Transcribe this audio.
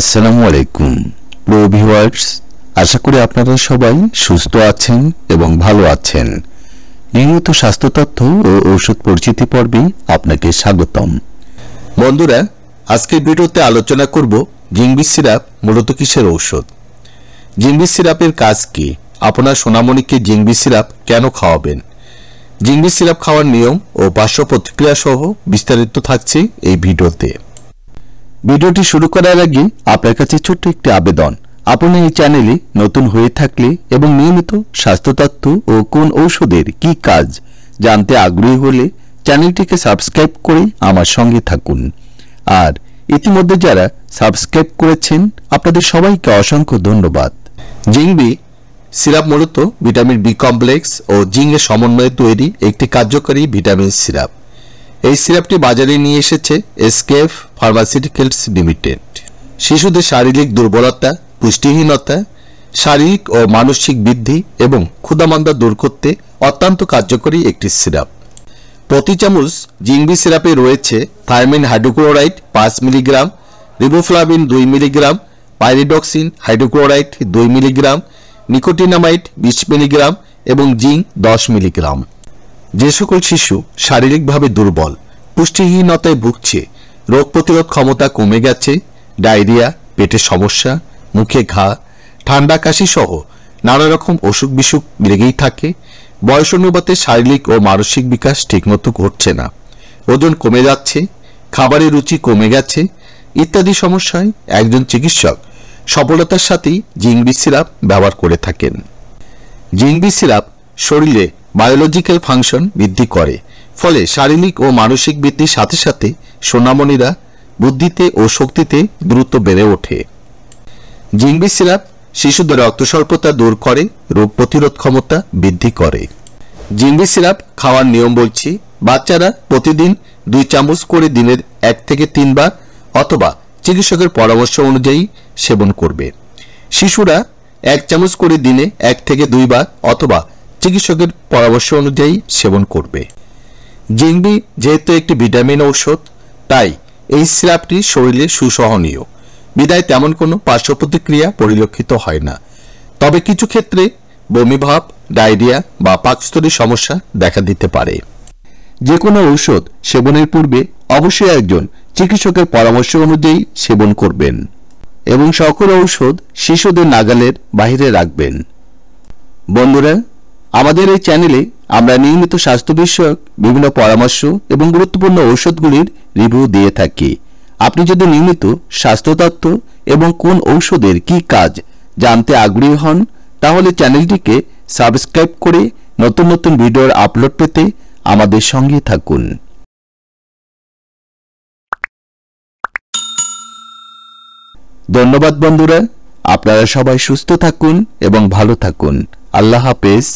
আসসালামু আলাইকুম প্রিয় ভিউয়ার্স, আশা করি আপনারা সবাই সুস্থ আছেন এবং ভালো আছেন। নিয়মিত স্বাস্থ্য তথ্য ও ঔষধ পরিচিতি পর্বে আপনাকে স্বাগতম। বন্ধুরা, আজকের ভিডিওতে আলোচনা করব জিংবি সিরাপ মূলত কিসের ঔষধ, জিংবি সিরাপের কাজ কি, আপনার সোনামণিকে জিংবি সিরাপ কেন খাওয়াবেন, জিংবি সিরাপ খাওয়ার নিয়ম ও পার্শ্ব প্রতিক্রিয়া সহ বিস্তারিত থাকছে এই ভিডিওতে। ভিডিওটি শুরু করার আগে আপনার কাছে ছোট্ট একটি আবেদন, আপনি এই চ্যানেলে নতুন হয়ে থাকলে এবং নিয়মিত স্বাস্থ্য তথ্য ও কোন ঔষধের কি কাজ জানতে আগ্রহী হলে চ্যানেলটিকে সাবস্ক্রাইব করে আমার সঙ্গে থাকুন। আর ইতিমধ্যে যারা সাবস্ক্রাইব করেছেন আপনাদের সবাইকে অসংখ্য ধন্যবাদ। জিংবি সিরাপ মূলত ভিটামিন বি কমপ্লেক্স ও জিঙ্কের সমন্বয়ে তৈরি একটি কার্যকরী ভিটামিন সিরাপ। এই সিরাপটি বাজারে নিয়ে এসেছে এসকেএফ ফার্মাসিউটিক্যালস লিমিটেড। শিশুদের শারীরিক দুর্বলতা, পুষ্টিহীনতা, শারীরিক ও মানসিক বৃদ্ধি এবং ক্ষুধামন্দা দূর করতে অত্যন্ত কার্যকরী একটি সিরাপ। প্রতি চামচ জিংবি সিরাপে রয়েছে thymine hydrochloride 5 milligram, riboflavin 2 milligram, pyridoxine hydrochloride 2 milligram, nicotinamide 20 milligram এবং জিঙ্ক 10 মিলিগ্রাম। যে সকল শিশু শারীরিকভাবে দুর্বল, পুষ্টিহীনতায় ভুগছে, রোগ প্রতিরোধ ক্ষমতা কমে গেছে, ডায়রিয়া, পেটের সমস্যা, মুখে ঘা, ঠান্ডা কাশি সহ নানা রকম অসুখ বিসুখ লেগেই থাকে, বয়স অনুপাতে শারীরিক ও মানসিক বিকাশ ঠিকমতো ঘটছে না, ওজন কমে যাচ্ছে, খাবারের রুচি কমে গেছে ইত্যাদি সমস্যায় একজন চিকিৎসক সফলতার সাথেই জিংবি সিরাপ ব্যবহার করে থাকেন। জিংবি সিরাপ শরীরে বায়োলজিক্যাল ফাংশন বৃদ্ধি করে, ফলে শারীরিক ও মানসিক বৃদ্ধির সাথে সাথে সোনামণিরা বুদ্ধিতে ও শক্তিতে দ্রুত বেড়ে ওঠে। জিংবি সিরাপ শিশুদের রক্ত স্বল্পতা দূর করে, রোগ প্রতিরোধ ক্ষমতা বৃদ্ধি করে। জিংবি সিরাপ খাওয়ার নিয়ম বলছি। বাচ্চারা প্রতিদিন 2 চামচ করে দিনের 1 থেকে 3 বার অথবা চিকিৎসকের পরামর্শ অনুযায়ী সেবন করবে। শিশুরা 1 চামচ করে দিনে 1 থেকে 2 বার অথবা চিকিৎসকের পরামর্শ অনুযায়ী সেবন করবে। জিংবি যেহেতু একটি ভিটামিন ঔষধ, তাই এই সিরাপটি শরীরে সুসহনীয়, বিধায় তেমন কোনো পার্শ্ব প্রতিক্রিয়া পরিলক্ষিত হয় না। তবে কিছু ক্ষেত্রে বমিভাব, ডায়রিয়া বা পাকস্থলীর সমস্যা দেখা দিতে পারে। যে কোনো ঔষধ সেবনের পূর্বে অবশ্যই একজন চিকিৎসকের পরামর্শ অনুযায়ী সেবন করবেন এবং সকল ঔষধ শিশুদের নাগালের বাইরে রাখবেন। বন্ধুরা, আমাদের এই চ্যানেলে আমরা নিয়মিত স্বাস্থ্য বিষয়ক বিভিন্ন পরামর্শ এবং গুরুত্বপূর্ণ ঔষধগুলির রিভিউ দিয়ে থাকি। আপনি যদি নিয়মিত স্বাস্থ্য তথ্য এবং কোন ঔষধের কি কাজ জানতে আগ্রহী হন, তাহলে চ্যানেলটিকে সাবস্ক্রাইব করে নতুন নতুন ভিডিওর আপলোড পেতে আমাদের সঙ্গে থাকুন। ধন্যবাদ বন্ধুরা, আপনারা সবাই সুস্থ থাকুন এবং ভালো থাকুন। আল্লাহ হাফেজ।